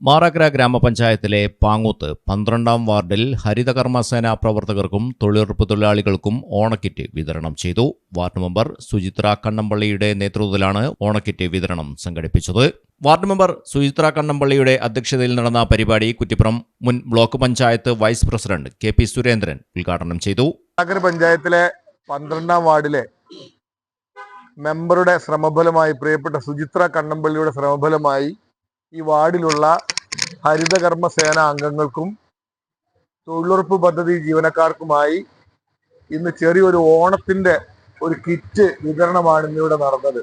മാറാക്കര ഗ്രാമപഞ്ചായത്തിലെ പാങ്ങൂത്ത് 12-ാം വാർഡിൽ ഹരിതകർമ്മസേന പ്രവർത്തകർക്കും തൊഴിലുറപ്പ് തൊഴിലാളികൾക്കും ഓണക്കിറ്റ് വിതരണം ചെയ്തു. വാർഡ് മെമ്പർ സുചിത്ര കണ്ണമ്പള്ളിയുടെ നേതൃത്വത്തിലാണ് ഓണക്കിറ്റ് വിതരണം സംഘടിപ്പിച്ചത്. വാർഡ് മെമ്പർ സുചിത്ര കണ്ണമ്പള്ളിയുടെ അധ്യക്ഷതയിൽ നടന്ന പരിപാടി കുറ്റിപ്പുറം മുൻ block panchayat vice president KP Surendran ഉദ്ഘാടനം ചെയ്തു. മാറാക്കര പഞ്ചായത്തിലെ 12-ാം വാർഡിലെ മെമ്പറുടെ ശ്രമഫലമായി, പ്രിയപ്പെട്ട സുചിത്ര കണ്ണമ്പള്ളിയുടെ ശ്രമഫലമായി ഈ വാർഡിലുള്ള ഹരിതകർമ്മസേന അംഗങ്ങൾക്കും തൊഴിലുറപ്പ് പദ്ധതി ജീവനക്കാർക്കുമായി ഇന്ന് ചെറിയൊരു ഓണത്തിന്റെ ഒരു കിറ്റ് വിതരണമാണ് ഇന്നിവിടെ നടന്നത്.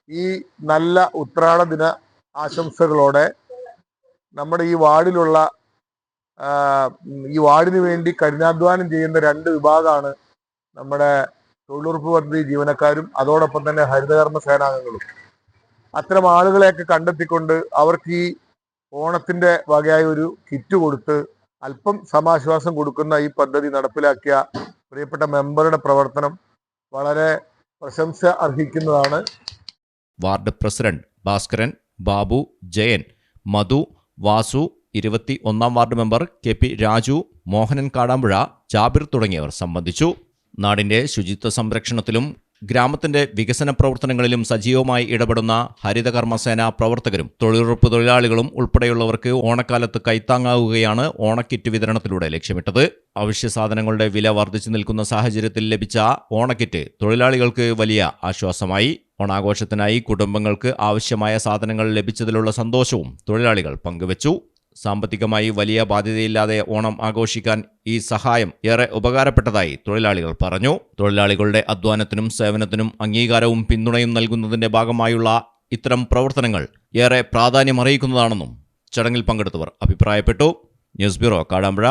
ഈ നല്ല ഉത്രാട ദിന ആശംസകളോടെ നമ്മുടെ ഈ വാർഡിന് വേണ്ടി കഠിനാധ്വാനം ചെയ്യുന്ന 2 വിഭാഗമാണ് നമ്മുടെ തൊഴിലുറപ്പ് പദ്ധതി ജീവനക്കാരും അതോടൊപ്പം തന്നെ ഹരിതകർമ്മ സേനാംഗങ്ങളും. അത്തരം ആളുകളെയൊക്കെ കണ്ടെത്തിക്കൊണ്ട് അവർക്ക് ഈ ഓണത്തിന്റെ വകയായി ഒരു കിറ്റ് കൊടുത്ത് അല്പം സമാശ്വാസം കൊടുക്കുന്ന ഈ പദ്ധതി നടപ്പിലാക്കിയ പ്രിയപ്പെട്ട മെമ്പറുടെ പ്രവർത്തനം വളരെ പ്രശംസ അർഹിക്കുന്നതാണ്. വാർഡ് പ്രസിഡന്റ് ഭാസ്കരൻ, ബാബു, ജയൻ, മധു, വാസു, 21-ാം ward member KP Raju, Mohanan Kadampuzha, Jabir തുടങ്ങിയവർ സംബന്ധിച്ചു. നാടിന്റെ ശുചിത്വ സംരക്ഷണത്തിലും ഗ്രാമത്തിന്റെ വികസന പ്രവർത്തനങ്ങളിലും സജീവമായി ഇടപെടുന്ന ഹരിതകർമ്മസേന പ്രവർത്തകരും തൊഴിലുറപ്പ് തൊഴിലാളികളും ഉൾപ്പെടെയുള്ളവർക്ക് ഓണക്കാലത്ത് കൈത്താങ്ങാവുകയാണ് ഓണക്കിറ്റ് വിതരണത്തിലൂടെ ലക്ഷ്യമിട്ടത്. അവശ്യ സാധനങ്ങളുടെ വില വർദ്ധിച്ചു നിൽക്കുന്ന സാഹചര്യത്തിൽ ലഭിച്ച ഓണക്കിറ്റ് തൊഴിലാളികൾക്ക് വലിയ ആശ്വാസമായി. ഓണാഘോഷത്തിനായി കുടുംബങ്ങൾക്ക് ആവശ്യമായ സാധനങ്ങൾ ലഭിച്ചതിലുള്ള സന്തോഷവും തൊഴിലാളികൾ പങ്കുവച്ചു. സാമ്പത്തികമായി വലിയ ബാധ്യതയില്ലാതെ ഓണം ആഘോഷിക്കാൻ ഈ സഹായം ഏറെ ഉപകാരപ്പെട്ടതായി തൊഴിലാളികൾ പറഞ്ഞു. തൊഴിലാളികളുടെ അധ്വാനത്തിനും സേവനത്തിനും അംഗീകാരവും പിന്തുണയും നൽകുന്നതിന്റെ ഭാഗമായുള്ള ഇത്തരം പ്രവർത്തനങ്ങൾ ഏറെ പ്രാധാന്യമറിയിക്കുന്നതാണെന്നും ചടങ്ങിൽ പങ്കെടുത്തവർ അഭിപ്രായപ്പെട്ടു. News bureau, Kadampuzha.